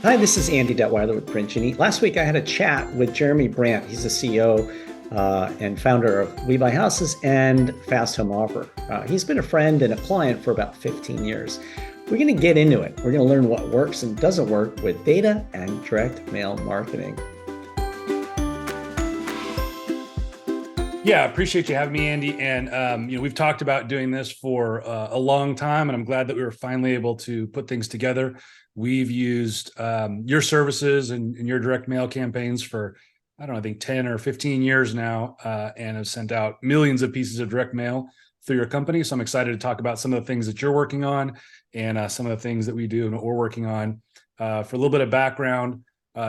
Hi, this is Andy Detwiler with PRINTgenie. Last week I had a chat with Jeremy Brandt. He's the CEO and founder of WeBuyHouses and FastHomeOffer. He's been a friend and a client for about 15 years. We're going to get into it. We're going to learn what works and doesn't work with data and direct mail marketing. Yeah, appreciate you having me, Andy. And we've talked about doing this for a long time, and I'm glad that we were finally able to put things together. We've used your services and your direct mail campaigns for, I don't know, I think 10 or 15 years now, and have sent out millions of pieces of direct mail through your company. So I'm excited to talk about some of the things that you're working on and some of the things that we do and what we're working on. For a little bit of background,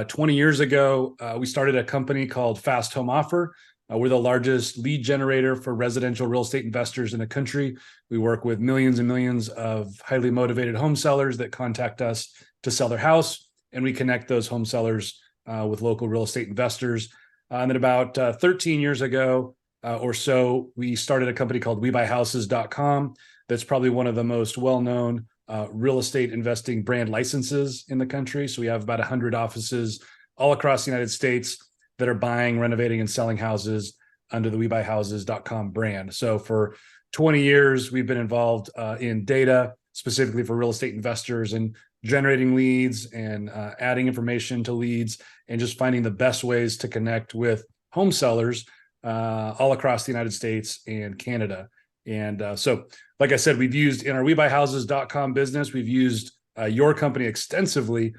20 years ago, we started a company called FastHomeOffer. We're the largest lead generator for residential real estate investors in the country. We work with millions and millions of highly motivated home sellers that contact us to sell their house, and we connect those home sellers with local real estate investors. And then about 13 years ago or so, we started a company called WeBuyHouses.com. That's probably one of the most well-known real estate investing brand licenses in the country. So we have about 100 offices all across the United States that are buying, renovating, and selling houses under the WeBuyHouses.com brand. So for 20 years, we've been involved in data, specifically for real estate investors, and generating leads and adding information to leads and just finding the best ways to connect with home sellers all across the United States and Canada. And so, like I said, we've used in our WeBuyHouses.com business, we've used your company extensively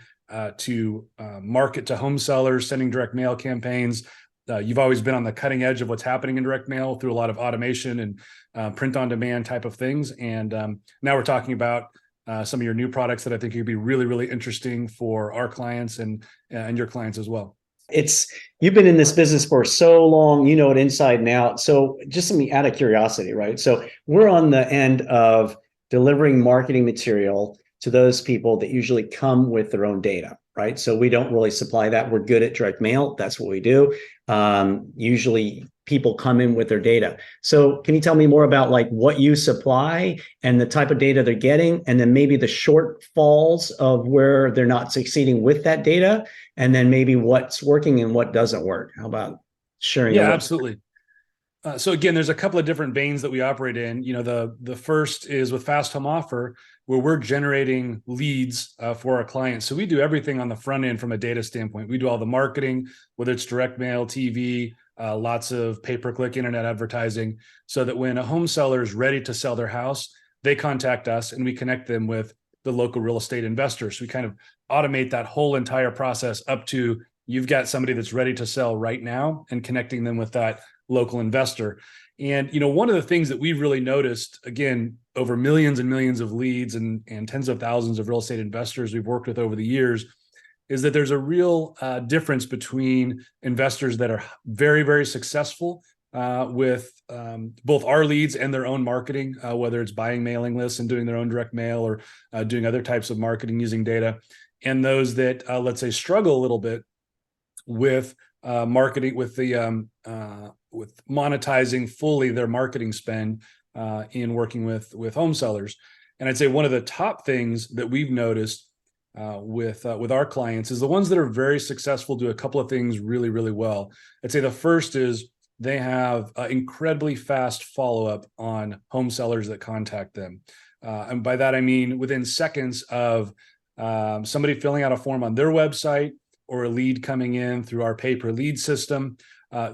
to market to home sellers, sending direct mail campaigns. You've always been on the cutting edge of what's happening in direct mail through a lot of automation and print on demand type of things. And now we're talking about some of your new products that I think could be really, really interesting for our clients and your clients as well. You've been in this business for so long, you know it inside and out. So just something out of curiosity, right? So we're on the end of delivering marketing material to those people that usually come with their own data, right? So we don't really supply that. We're good at direct mail. That's what we do. Usually people come in with their data. So can you tell me more about like what you supply and the type of data they're getting, and then maybe the shortfalls of where they're not succeeding with that data, and then maybe what's working and what doesn't work? How about sharing? Yeah, absolutely. So again, there's a couple of different veins that we operate in. The first is with Fast Home Offer, where we're generating leads for our clients. So we do everything on the front end from a data standpoint. We do all the marketing, whether it's direct mail, TV, lots of pay-per-click internet advertising, so that when a home seller is ready to sell their house, they contact us and we connect them with the local real estate investors. So we kind of automate that whole entire process up to you've got somebody that's ready to sell right now and connecting them with that local investor. And, one of the things that we've really noticed, again, over millions and millions of leads and tens of thousands of real estate investors we've worked with over the years, is that there's a real difference between investors that are very, very successful with both our leads and their own marketing, whether it's buying mailing lists and doing their own direct mail or doing other types of marketing using data, and those that, let's say, struggle a little bit with marketing, with monetizing fully their marketing spend in working with home sellers. And I'd say one of the top things that we've noticed with our clients is the ones that are very successful do a couple of things really, really well. I'd say the first is they have incredibly fast follow-up on home sellers that contact them. And by that, I mean within seconds of somebody filling out a form on their website or a lead coming in through our pay-per-lead system,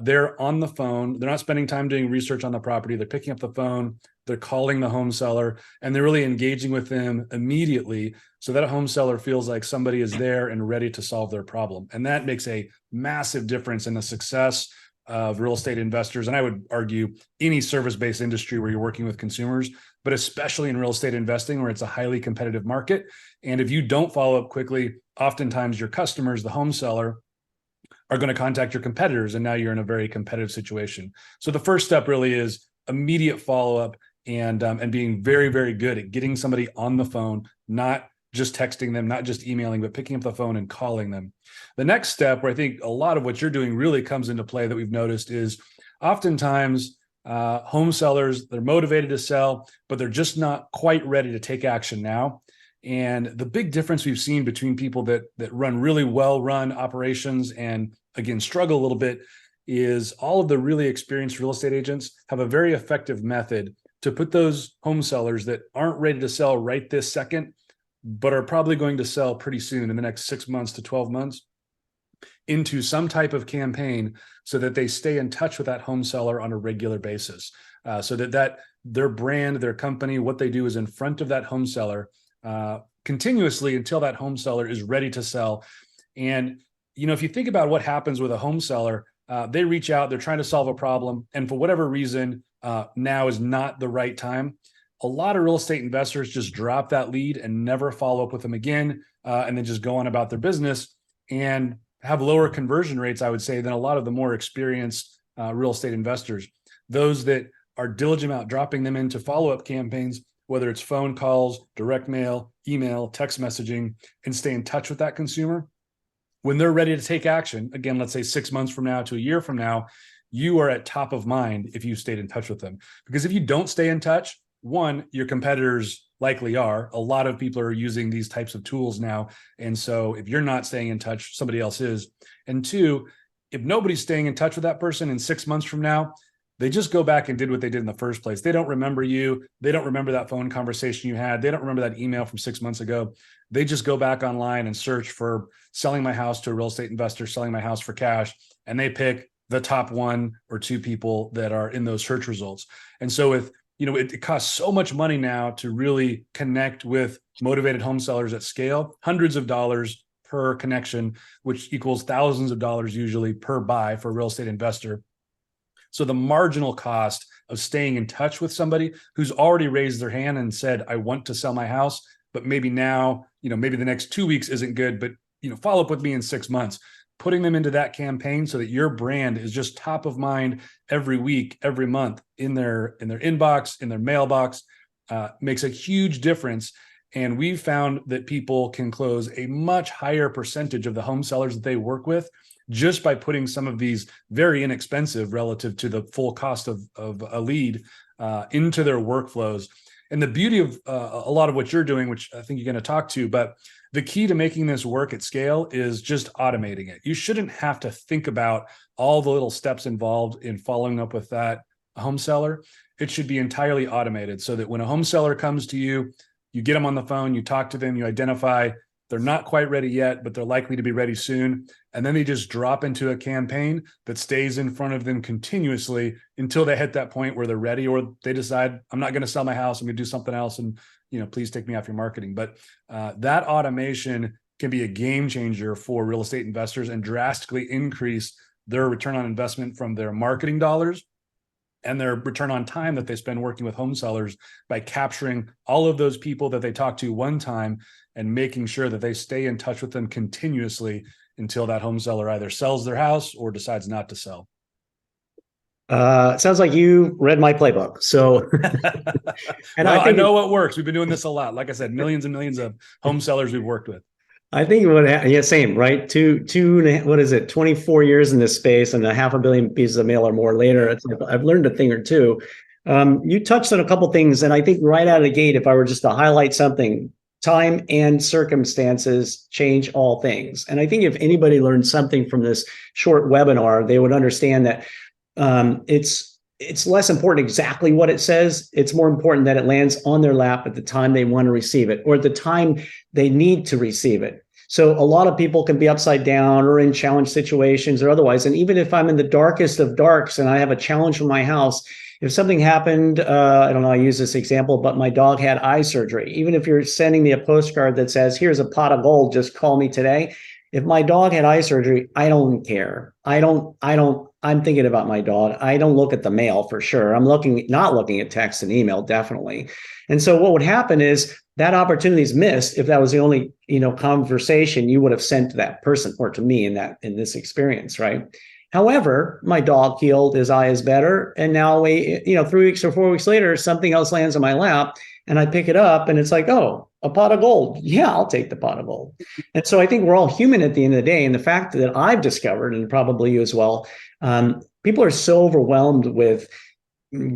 they're on the phone. They're not spending time doing research on the property. They're picking up the phone. They're calling the home seller, and they're really engaging with them immediately so that a home seller feels like somebody is there and ready to solve their problem. And that makes a massive difference in the success of real estate investors. And I would argue any service-based industry where you're working with consumers, but especially in real estate investing where it's a highly competitive market. And if you don't follow up quickly, oftentimes your customers, the home seller, are going to contact your competitors, and now you're in a very competitive situation. So the first step really is immediate follow-up and being very, very good at getting somebody on the phone, not just texting them, not just emailing, but picking up the phone and calling them. The next step, where I think a lot of what you're doing really comes into play that we've noticed, is oftentimes home sellers, they're motivated to sell, but they're just not quite ready to take action now. And the big difference we've seen between people that run really well-run operations and, again, struggle a little bit is all of the really experienced real estate agents have a very effective method to put those home sellers that aren't ready to sell right this second, but are probably going to sell pretty soon in the next 6 months to 12 months into some type of campaign so that they stay in touch with that home seller on a regular basis. So that their brand, their company, what they do is in front of that home seller continuously until that home seller is ready to sell. And, if you think about what happens with a home seller, they reach out, they're trying to solve a problem, and for whatever reason, now is not the right time. A lot of real estate investors just drop that lead and never follow up with them again, and then just go on about their business and have lower conversion rates, I would say, than a lot of the more experienced real estate investors. Those that are diligent about dropping them into follow-up campaigns, whether it's phone calls, direct mail, email, text messaging, and stay in touch with that consumer. When they're ready to take action, again, let's say 6 months from now to a year from now, you are at top of mind if you stayed in touch with them. Because if you don't stay in touch, one, your competitors likely are. A lot of people are using these types of tools now. And so if you're not staying in touch, somebody else is. And two, if nobody's staying in touch with that person in 6 months from now, they just go back and did what they did in the first place. They don't remember you. They don't remember that phone conversation you had. They don't remember that email from 6 months ago. They just go back online and search for selling my house to a real estate investor, selling my house for cash, and they pick the top 1 or 2 people that are in those search results. And so with, it costs so much money now to really connect with motivated home sellers at scale, hundreds of dollars per connection, which equals thousands of dollars usually per buy for a real estate investor. So the marginal cost of staying in touch with somebody who's already raised their hand and said, I want to sell my house, but maybe now, maybe the next 2 weeks isn't good, but, follow up with me in 6 months, putting them into that campaign so that your brand is just top of mind every week, every month in their inbox, in their mailbox, makes a huge difference. And we've found that people can close a much higher percentage of the home sellers that they work with just by putting some of these very inexpensive relative to the full cost of a lead into their workflows. And the beauty of a lot of what you're doing, which I think you're going to talk to, but the key to making this work at scale is just automating it. You shouldn't have to think about all the little steps involved in following up with that home seller. It should be entirely automated so that when a home seller comes to you, you get them on the phone, you talk to them, you identify they're not quite ready yet, but they're likely to be ready soon. And then they just drop into a campaign that stays in front of them continuously until they hit that point where they're ready, or they decide, I'm not going to sell my house, I'm going to do something else, and please take me off your marketing. But that automation can be a game changer for real estate investors and drastically increase their return on investment from their marketing dollars and their return on time that they spend working with home sellers by capturing all of those people that they talk to one time and making sure that they stay in touch with them continuously until that home seller either sells their house or decides not to sell. It sounds like you read my playbook. So, and well, I know what works. We've been doing this a lot. Like I said, millions and millions of home sellers we've worked with. I think same, right? What is it? 24 years in this space and 500 million pieces of mail or more later. It's like, I've learned a thing or two. You touched on a couple things, and I think right out of the gate, if I were just to highlight something, time and circumstances change all things. And I think if anybody learned something from this short webinar, they would understand that it's less important exactly what it says. It's more important that it lands on their lap at the time they want to receive it or at the time they need to receive it. So a lot of people can be upside down or in challenge situations or otherwise. And even if I'm in the darkest of darks and I have a challenge with my house, if something happened, I don't know, I use this example, but my dog had eye surgery. Even if you're sending me a postcard that says, here's a pot of gold, just call me today. If my dog had eye surgery, I don't care. I'm thinking about my dog. I don't look at the mail for sure. I'm not looking at text and email, definitely. And so what would happen is that opportunity is missed if that was the only, conversation you would have sent to that person or to me in this experience, right? However, my dog healed, his eye is better. And now 3 weeks or 4 weeks later, something else lands on my lap and I pick it up and it's like, oh, a pot of gold. Yeah, I'll take the pot of gold. And so I think we're all human at the end of the day. And the fact that I've discovered, and probably you as well, people are so overwhelmed with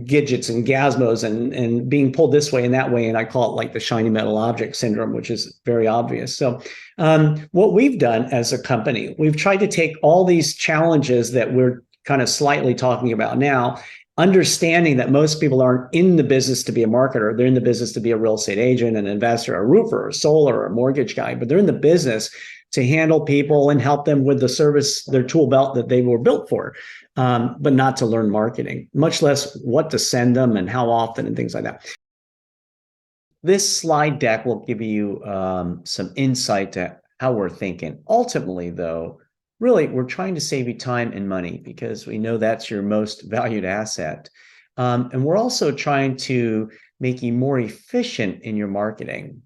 gadgets and gazmos and being pulled this way and that way. And I call it like the shiny metal object syndrome, which is very obvious. So what we've done as a company, we've tried to take all these challenges that we're kind of slightly talking about now, understanding that most people aren't in the business to be a marketer. They're in the business to be a real estate agent, an investor, a roofer, a solar, a mortgage guy, but they're in the business to handle people and help them with the service, their tool belt that they were built for, but not to learn marketing, much less what to send them and how often and things like that. This slide deck will give you some insight to how we're thinking. Ultimately, though, really, we're trying to save you time and money because we know that's your most valued asset. And we're also trying to make you more efficient in your marketing.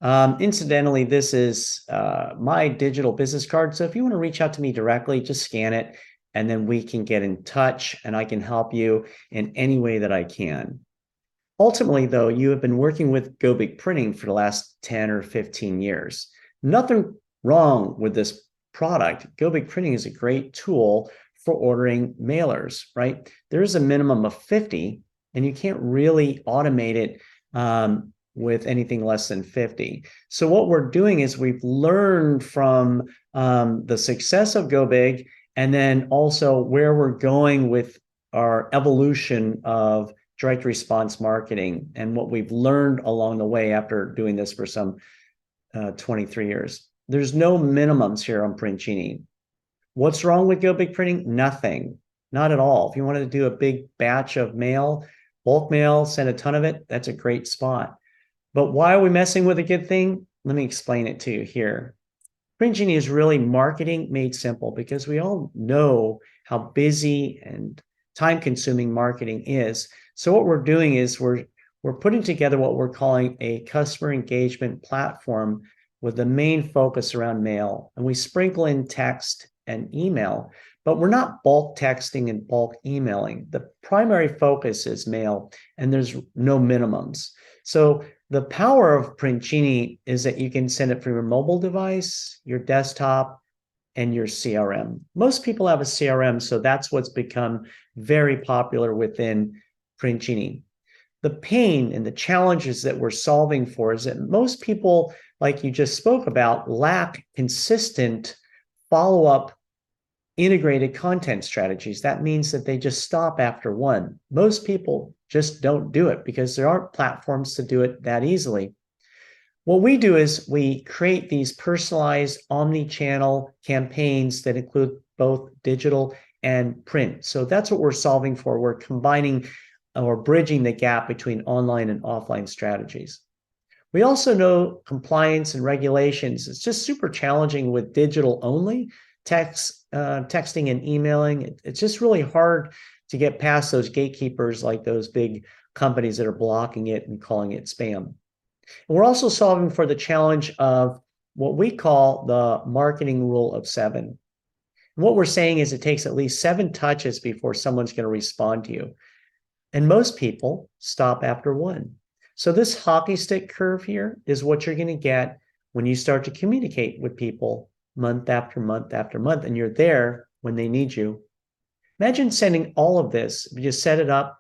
Incidentally, this is my digital business card. So if you want to reach out to me directly, just scan it and then we can get in touch and I can help you in any way that I can. Ultimately, though, you have been working with GoBigPrinting for the last 10 or 15 years. Nothing wrong with this product. GoBigPrinting is a great tool for ordering mailers, right? There is a minimum of 50 and you can't really automate it with anything less than 50. So what we're doing is we've learned from the success of GoBig and then also where we're going with our evolution of direct response marketing and what we've learned along the way after doing this for some 23 years. There's no minimums here on PRINTgenie. What's wrong with GoBigPrinting? Nothing, not at all. If you wanted to do a big batch of mail, bulk mail, send a ton of it, that's a great spot. But why are we messing with a good thing? Let me explain it to you here. PRINTgenie is really marketing made simple because we all know how busy and time-consuming marketing is. So what we're doing is we're putting together what we're calling a customer engagement platform with the main focus around mail. And we sprinkle in text and email, but we're not bulk texting and bulk emailing. The primary focus is mail, and there's no minimums. So the power of PRINTgenie is that you can send it from your mobile device, your desktop, and your CRM. Most people have a CRM, so that's what's become very popular within PRINTgenie. The pain and the challenges that we're solving for is that most people, like you just spoke about, lack consistent follow-up integrated content strategies. That means that they just stop after one. Most people just don't do it because there aren't platforms to do it that easily. What we do is we create these personalized omni-channel campaigns that include both digital and print. So that's what we're solving for. We're combining or bridging the gap between online and offline strategies. We also know compliance and regulations. It's just super challenging with digital only, texting and emailing. It's just really hard to get past those gatekeepers like those big companies that are blocking it and calling it spam. And we're also solving for the challenge of what we call the marketing rule of 7. And what we're saying is it takes at least 7 touches before someone's going to respond to you. And most people stop after 1. So this hockey stick curve here is what you're going to get when you start to communicate with people month after month after month, and you're there when they need you. Imagine sending all of this. You set it up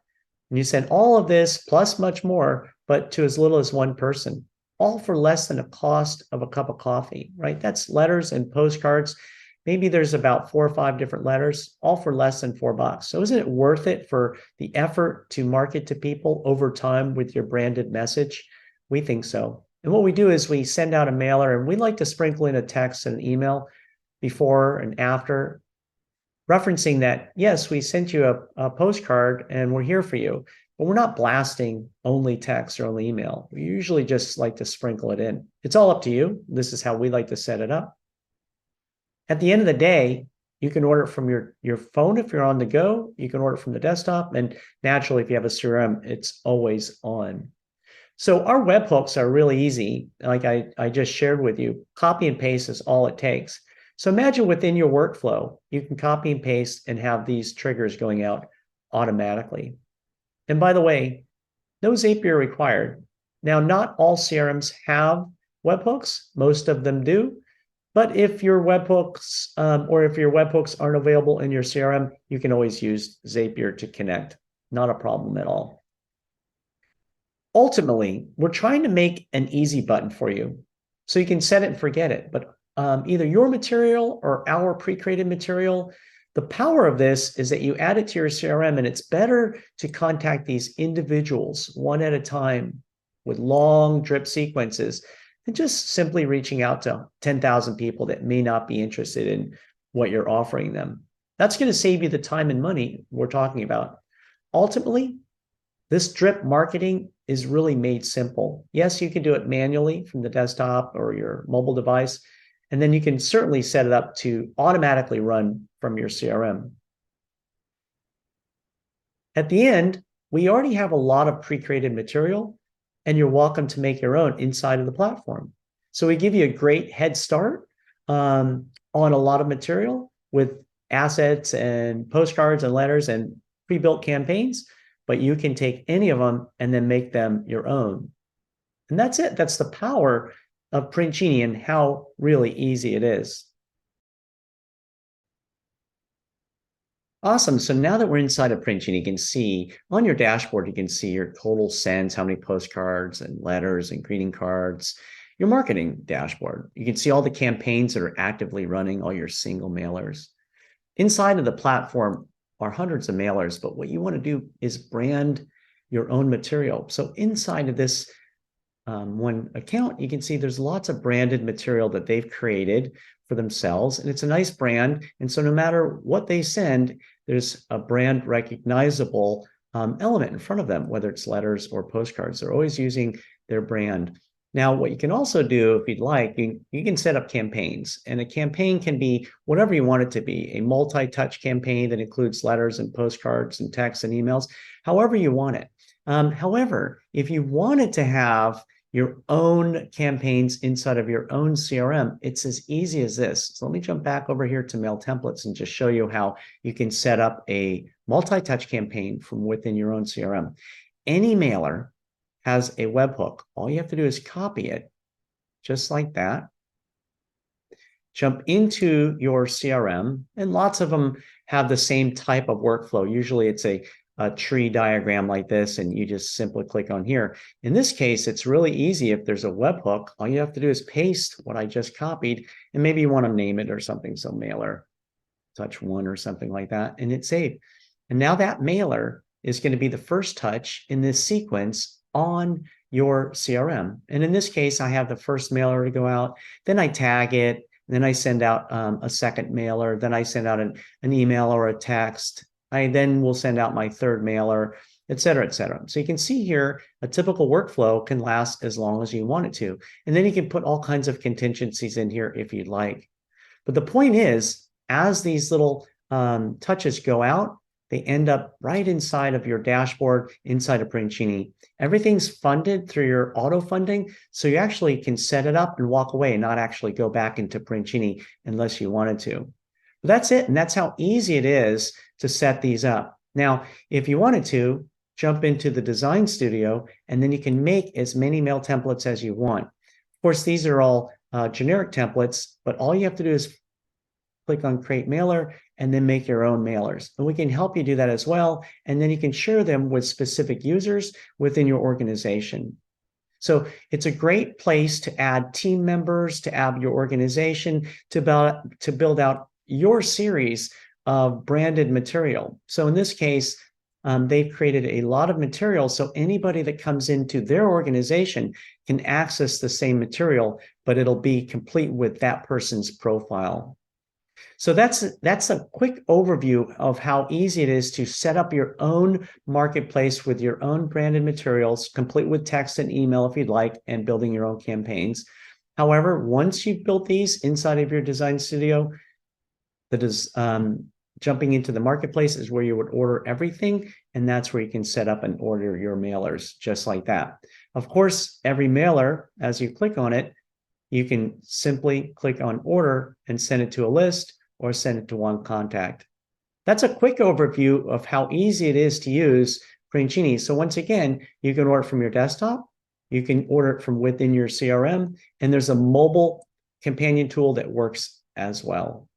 and you send all of this plus much more, but to as little as 1 person, all for less than a cost of a cup of coffee, right? That's letters and postcards. Maybe there's about 4 or 5 different letters, all for less than $4. So isn't it worth it for the effort to market to people over time with your branded message? We think so. And what we do is we send out a mailer, and we like to sprinkle in a text and an email before and after, referencing that, yes, we sent you a postcard and we're here for you, but we're not blasting only text or only email. We usually just like to sprinkle it in. It's all up to you. This is how we like to set it up. At the end of the day, you can order it from your phone if you're on the go. You can order it from the desktop. And naturally, if you have a CRM, it's always on. So our webhooks are really easy. Like I just shared with you, copy and paste is all it takes. So imagine within your workflow, you can copy and paste and have these triggers going out automatically. And by the way, no Zapier required. Now, not all CRMs have webhooks. Most of them do. But if your webhooks aren't available in your CRM, you can always use Zapier to connect. Not a problem at all. Ultimately, we're trying to make an easy button for you so you can set it and forget it. But either your material or our pre-created material, the power of this is that you add it to your CRM, and it's better to contact these individuals one at a time with long drip sequences than just simply reaching out to 10,000 people that may not be interested in what you're offering them. That's going to save you the time and money we're talking about. Ultimately, this drip marketing is really made simple. Yes, you can do it manually from the desktop or your mobile device, and then you can certainly set it up to automatically run from your CRM. At the end, we already have a lot of pre-created material, and you're welcome to make your own inside of the platform. So we give you a great head start on a lot of material with assets and postcards and letters and pre-built campaigns, but you can take any of them and then make them your own. And that's it. That's the power of PRINTgenie and how really easy it is. Awesome. So now that we're inside of PRINTgenie, you can see on your dashboard, you can see your total sends, how many postcards and letters and greeting cards, your marketing dashboard. You can see all the campaigns that are actively running, all your single mailers. Inside of the platform are hundreds of mailers, but what you want to do is brand your own material. So inside of this one account, you can see there's lots of branded material that they've created for themselves, and it's a nice brand. And so no matter what they send, there's a brand recognizable element in front of them, whether it's letters or postcards. They're always using their brand. Now, what you can also do, if you'd like, you can set up campaigns, and a campaign can be whatever you want it to be, a multi-touch campaign that includes letters and postcards and texts and emails, however you want it. However, if you wanted to have your own campaigns inside of your own CRM, it's as easy as this. So let me jump back over here to mail templates and just show you how you can set up a multi-touch campaign from within your own CRM. Any mailer has a webhook. All you have to do is copy it, just like that. Jump into your CRM, and lots of them have the same type of workflow. Usually it's a tree diagram like this, and you just simply click on here. In this case, it's really easy. If there's a webhook, all you have to do is paste what I just copied, and maybe you want to name it or something. So mailer touch 1 or something like that, and it's saved. And now that mailer is going to be the first touch in this sequence on your CRM. And in this case, I have the first mailer to go out, then I tag it, then I send out a second mailer, then I send out an email or a text. I then will send out my third mailer, et cetera, et cetera. So you can see here, a typical workflow can last as long as you want it to. And then you can put all kinds of contingencies in here if you'd like. But the point is, as these little touches go out, they end up right inside of your dashboard, inside of PRINTgenie. Everything's funded through your auto funding, so you actually can set it up and walk away and not actually go back into PRINTgenie unless you wanted to. But that's it, and that's how easy it is to set these up. Now, if you wanted to, jump into the design studio, and then you can make as many mail templates as you want. Of course, these are all generic templates, but all you have to do is click on Create Mailer and then make your own mailers. And we can help you do that as well. And then you can share them with specific users within your organization. So it's a great place to add team members, to add your organization, to build out your series of branded material. So in this case, they've created a lot of material, so anybody that comes into their organization can access the same material, but it'll be complete with that person's profile. So that's a quick overview of how easy it is to set up your own marketplace with your own branded materials, complete with text and email if you'd like, and building your own campaigns. However, once you've built these inside of your design studio, that is jumping into the marketplace is where you would order everything, and that's where you can set up and order your mailers just like that. Of course, every mailer, as you click on it, you can simply click on order and send it to a list or send it to one contact. That's a quick overview of how easy it is to use PRINTgenie. So once again, you can order from your desktop, you can order it from within your CRM, and there's a mobile companion tool that works as well.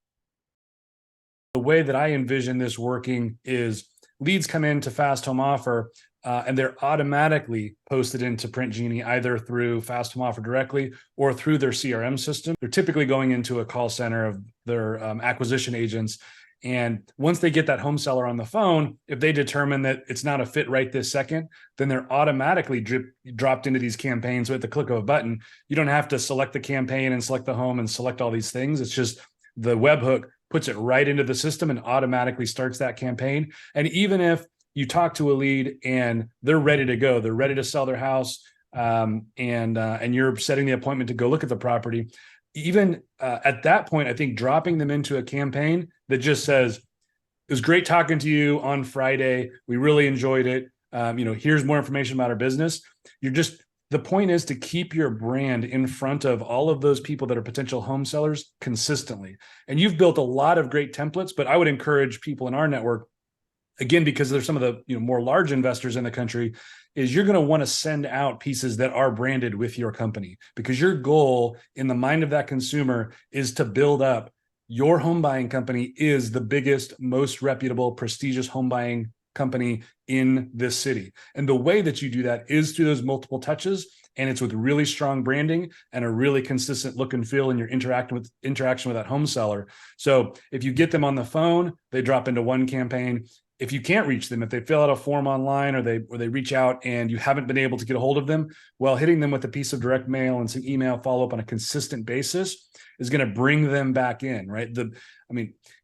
The way that I envision this working is leads come into Fast Home Offer, and they're automatically posted into PRINTgenie either through Fast Home Offer directly or through their CRM system. They're typically going into a call center of their acquisition agents. And once they get that home seller on the phone, if they determine that it's not a fit right this second, then they're automatically dropped into these campaigns. So at the click of a button, you don't have to select the campaign and select the home and select all these things. It's just the webhook puts it right into the system and automatically starts that campaign. And even if you talk to a lead and they're ready to go, they're ready to sell their house, and you're setting the appointment to go look at the property, even at that point, I think dropping them into a campaign that just says, it was great talking to you on Friday. We really enjoyed it. Here's more information about our business. The point is to keep your brand in front of all of those people that are potential home sellers consistently. And you've built a lot of great templates, but I would encourage people in our network, again, because there's some of the more large investors in the country, is you're going to want to send out pieces that are branded with your company, because your goal in the mind of that consumer is to build up your home buying company is the biggest, most reputable, prestigious home buying company in this city. And the way that you do that is through those multiple touches. And it's with really strong branding and a really consistent look and feel in your interaction with that home seller. So if you get them on the phone, they drop into one campaign. If you can't reach them, if they fill out a form online or they reach out and you haven't been able to get a hold of them, well, hitting them with a piece of direct mail and some email follow-up on a consistent basis is going to bring them back in, right?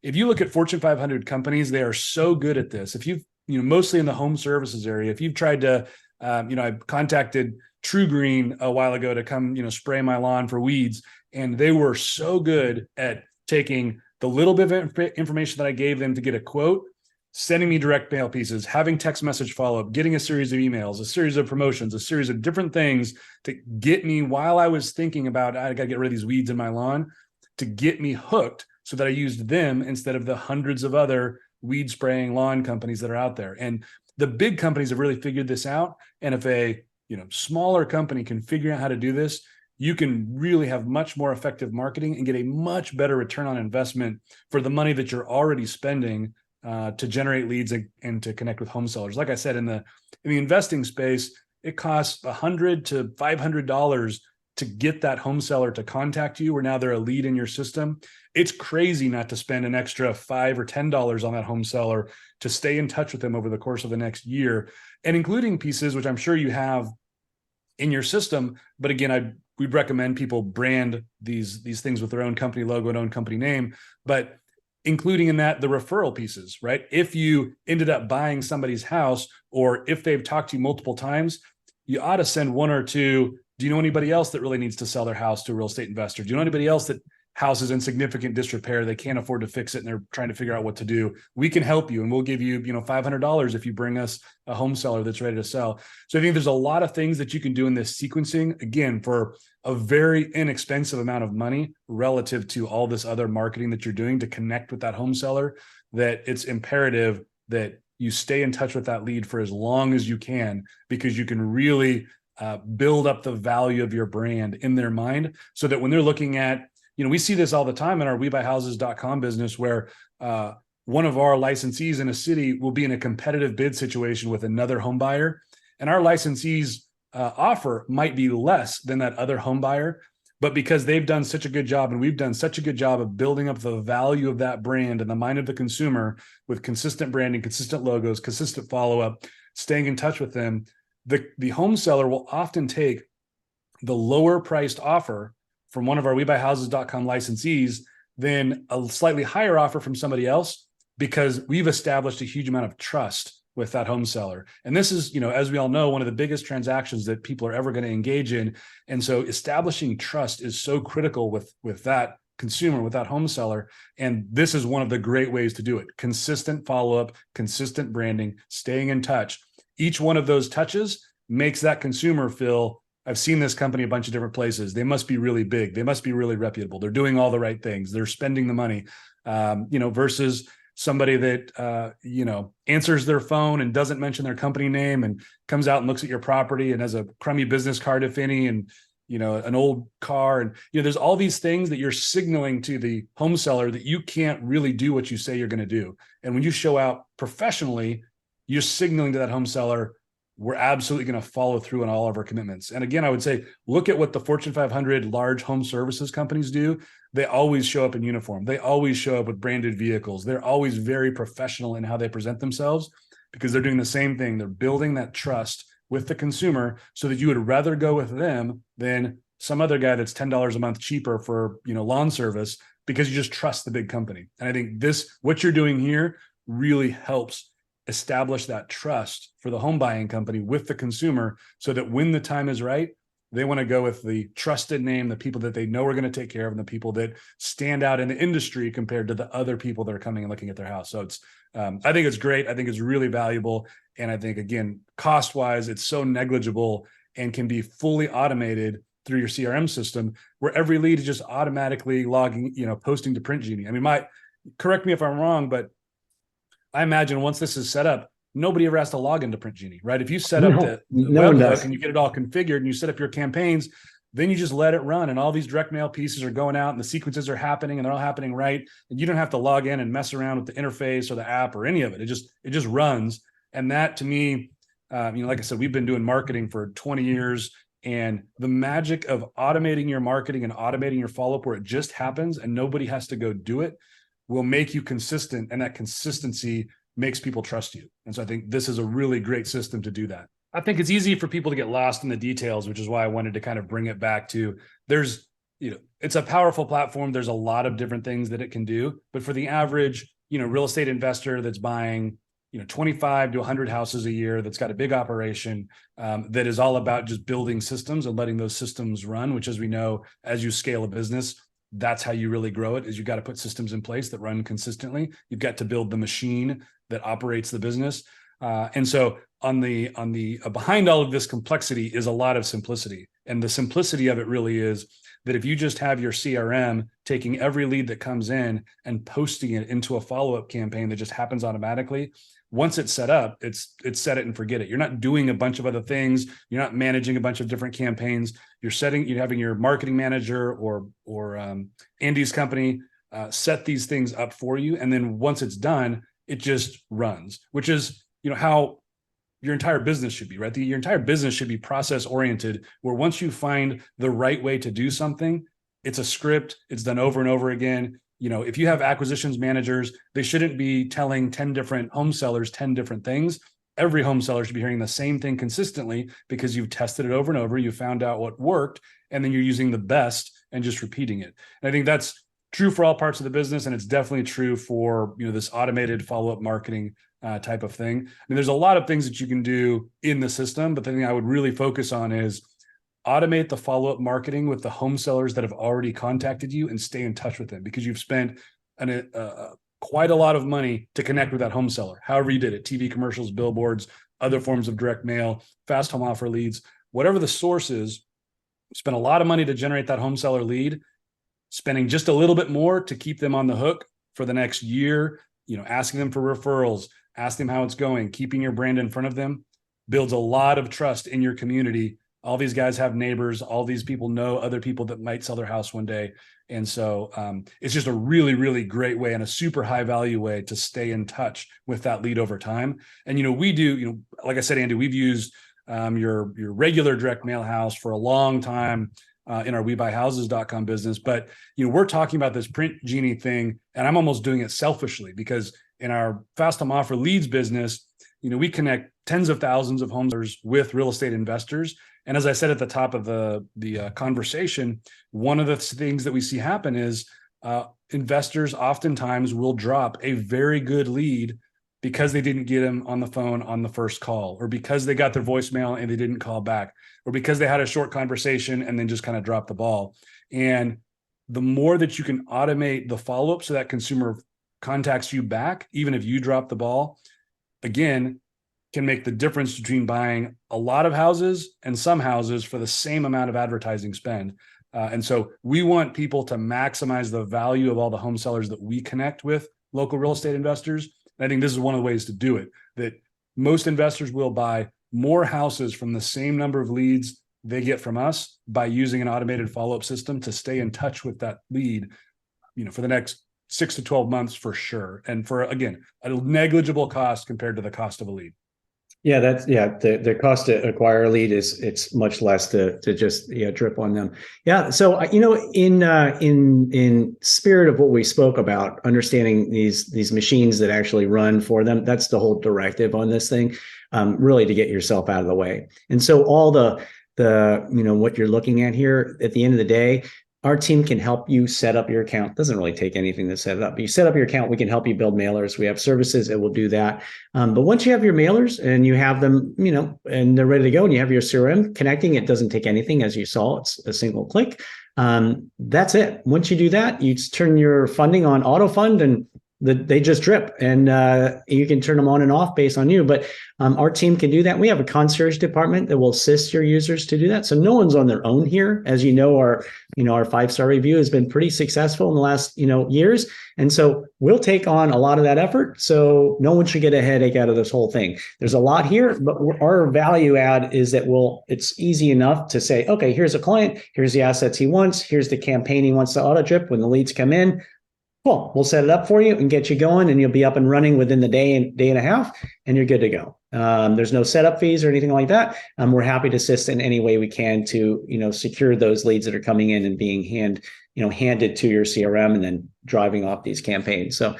If you look at Fortune 500 companies, they are so good at this. If you've, mostly in the home services area, if you've tried to, I contacted True Green a while ago to come, spray my lawn for weeds, and they were so good at taking the little bit of information that I gave them to get a quote, sending me direct mail pieces, having text message follow-up, getting a series of emails, a series of promotions, a series of different things to get me, while I was thinking about, I got to get rid of these weeds in my lawn, to get me hooked so that I used them instead of the hundreds of other weed spraying lawn companies that are out there. And the big companies have really figured this out. And if a smaller company can figure out how to do this, you can really have much more effective marketing and get a much better return on investment for the money that you're already spending to generate leads and to connect with home sellers. Like I said, in the investing space, it costs $100 to $500 to get that home seller to contact you, where now they're a lead in your system. It's crazy not to spend an extra $5 or $10 on that home seller to stay in touch with them over the course of the next year, and including pieces which I'm sure you have in your system. But again, we'd recommend people brand these things with their own company logo and own company name, but including in that the referral pieces, right? If you ended up buying somebody's house, or if they've talked to you multiple times, you ought to send one or two. Do you know anybody else that really needs to sell their house to a real estate investor? Do you know anybody else that house is in significant disrepair? They can't afford to fix it and they're trying to figure out what to do. We can help you, and we'll give you, $500 if you bring us a home seller that's ready to sell. So I think there's a lot of things that you can do in this sequencing, again, for a very inexpensive amount of money relative to all this other marketing that you're doing to connect with that home seller, that it's imperative that you stay in touch with that lead for as long as you can, because you can really build up the value of your brand in their mind, so that when they're looking at, we see this all the time in our WeBuyHouses.com business, where one of our licensees in a city will be in a competitive bid situation with another home buyer, and our licensee's offer might be less than that other home buyer, but because they've done such a good job and we've done such a good job of building up the value of that brand in the mind of the consumer with consistent branding, consistent logos, consistent follow-up, staying in touch with them, the home seller will often take the lower priced offer from one of our WeBuyHouses.com licensees than a slightly higher offer from somebody else, because we've established a huge amount of trust with that home seller. And this is, as we all know, one of the biggest transactions that people are ever going to engage in. And so establishing trust is so critical with that consumer, with that home seller. And this is one of the great ways to do it. Consistent follow-up, consistent branding, staying in touch. Each one of those touches makes that consumer feel, I've seen this company a bunch of different places. They must be really big. They must be really reputable. They're doing all the right things. They're spending the money, versus somebody that, answers their phone and doesn't mention their company name and comes out and looks at your property and has a crummy business card, if any, and, an old car. And, there's all these things that you're signaling to the home seller that you can't really do what you say you're going to do. And when you show out professionally, you're signaling to that home seller, we're absolutely going to follow through on all of our commitments. And again, I would say, look at what the Fortune 500 large home services companies do. They always show up in uniform. They always show up with branded vehicles. They're always very professional in how they present themselves, because they're doing the same thing. They're building that trust with the consumer so that you would rather go with them than some other guy that's $10 a month cheaper for, lawn service, because you just trust the big company. And I think what you're doing here really helps establish that trust for the home buying company with the consumer, so that when the time is right, they want to go with the trusted name, the people that they know are going to take care of, and the people that stand out in the industry compared to the other people that are coming and looking at their house. So I think it's great. I think it's really valuable. And I think, again, cost wise, it's so negligible and can be fully automated through your CRM system, where every lead is just automatically logging, posting to PRINTgenie. I mean, correct me if I'm wrong, but I imagine once this is set up, nobody ever has to log into PRINTgenie, right? If you set up the webhook and you get it all configured and you set up your campaigns, then you just let it run, and all these direct mail pieces are going out and the sequences are happening and they're all happening right. And you don't have to log in and mess around with the interface or the app or any of it. It just runs. And that, to me, like I said, we've been doing marketing for 20 years, and the magic of automating your marketing and automating your follow-up, where it just happens and nobody has to go do it, will make you consistent, and that consistency makes people trust you. And so I think this is a really great system to do that. I think it's easy for people to get lost in the details, which is why I wanted to kind of bring it back to, it's a powerful platform. There's a lot of different things that it can do, but for the average, real estate investor that's buying, 25 to 100 houses a year, that's got a big operation, that is all about just building systems and letting those systems run, which, as we know, as you scale a business, that's how you really grow it, is you've got to put systems in place that run consistently. You've got to build the machine that operates the business. And so on the behind all of this complexity is a lot of simplicity. And the simplicity of it really is that if you just have your CRM taking every lead that comes in and posting it into a follow-up campaign that just happens automatically, once it's set up, it's set it and forget it. You're not doing a bunch of other things. You're not managing a bunch of different campaigns. You're having your marketing manager or Andy's company set these things up for you. And then once it's done, it just runs, which is, how your entire business should be, right? Your entire business should be process oriented, where once you find the right way to do something, it's a script, it's done over and over again. If you have acquisitions managers, they shouldn't be telling 10 different home sellers 10 different things. Every home seller should be hearing the same thing consistently, because you've tested it over and over, you found out what worked, and then you're using the best and just repeating it. And I think that's true for all parts of the business, and it's definitely true for this automated follow-up marketing type of thing. I mean, there's a lot of things that you can do in the system, but the thing I would really focus on is automate the follow-up marketing with the home sellers that have already contacted you, and stay in touch with them, because you've spent quite a lot of money to connect with that home seller. However you did it, TV commercials, billboards, other forms of direct mail, fast home offer leads, whatever the source is, spend a lot of money to generate that home seller lead, spending just a little bit more to keep them on the hook for the next year, asking them for referrals, ask them how it's going, keeping your brand in front of them, builds a lot of trust in your community. All these guys have neighbors. All these people know other people that might sell their house one day. And so it's just a really, really great way, and a super high value way to stay in touch with that lead over time. And, we do, like I said, Andy, we've used your regular direct mail house for a long time in our WeBuyHouses.com business. But, we're talking about this PRINTgenie thing, and I'm almost doing it selfishly, because in our fast home offer leads business, we connect tens of thousands of homeowners with real estate investors. And as I said at the top of the conversation, one of the things that we see happen is investors oftentimes will drop a very good lead because they didn't get him on the phone on the first call, or because they got their voicemail and they didn't call back, or because they had a short conversation and then just kind of dropped the ball. And the more that you can automate the follow-up so that consumer contacts you back, even if you drop the ball, again, can make the difference between buying a lot of houses and some houses for the same amount of advertising spend. And so we want people to maximize the value of all the home sellers that we connect with, local real estate investors. And I think this is one of the ways to do it, that most investors will buy more houses from the same number of leads they get from us by using an automated follow-up system to stay in touch with that lead, for the next 6 to 12 months for sure. And for, again, a negligible cost compared to the cost of a lead. Yeah, the cost to acquire a lead it's much less to just drip on them. Yeah, so in spirit of what we spoke about, understanding these machines that actually run for them, that's the whole directive on this thing, really to get yourself out of the way. And so all the what you're looking at here at the end of the day, our team can help you set up your account. It doesn't really take anything to set it up. You set up your account, we can help you build mailers. We have services that will do that. But once you have your mailers and you have them, and they're ready to go, and you have your CRM connecting, it doesn't take anything. As you saw, it's a single click. That's it. Once you do that, you turn your funding on auto fund, and they just drip, and you can turn them on and off based on you. But our team can do that. We have a concierge department that will assist your users to do that. So no one's on their own here. As you know, our 5-star review has been pretty successful in the last years, and so we'll take on a lot of that effort. So no one should get a headache out of this whole thing. There's a lot here, but our value add is that it's easy enough to say, okay, here's a client, here's the assets he wants, here's the campaign he wants to auto drip when the leads come in. Cool. We'll set it up for you and get you going, and you'll be up and running within the day and a half, and you're good to go. There's no setup fees or anything like that. We're happy to assist in any way we can to, secure those leads that are coming in and being handed to your CRM and then driving off these campaigns. So,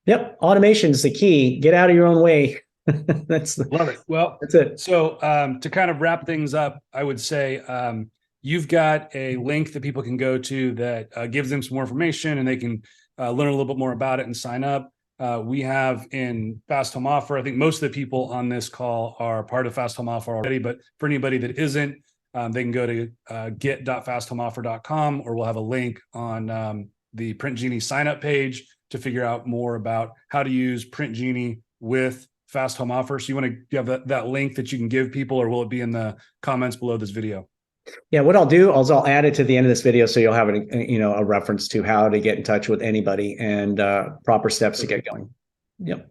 yep, automation is the key. Get out of your own way. Love it. Well, that's it. So to kind of wrap things up, I would say you've got a link that people can go to that gives them some more information, and they can learn a little bit more about it and sign up. We have in Fast Home Offer, I think most of the people on this call are part of Fast Home Offer already, but for anybody that isn't, they can go to get.fasthomeoffer.com, or we'll have a link on the PRINTgenie sign up page to figure out more about how to use PRINTgenie with Fast Home Offer. So you have that link that you can give people, or will it be in the comments below this video? Yeah, what I'll do is I'll add it to the end of this video, so you'll have a reference to how to get in touch with anybody and proper steps to get going. Yep.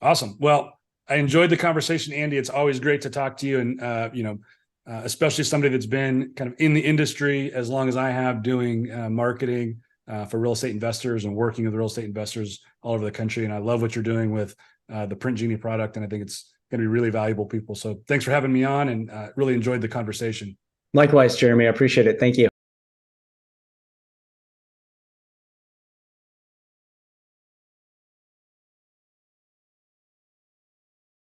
Awesome. Well, I enjoyed the conversation, Andy. It's always great to talk to you, and especially somebody that's been kind of in the industry as long as I have, doing marketing for real estate investors and working with real estate investors all over the country. And I love what you're doing with the PRINTgenie product, and I think it's going to be really valuable people. So thanks for having me on, and really enjoyed the conversation. Likewise, Jeremy. I appreciate it. Thank you.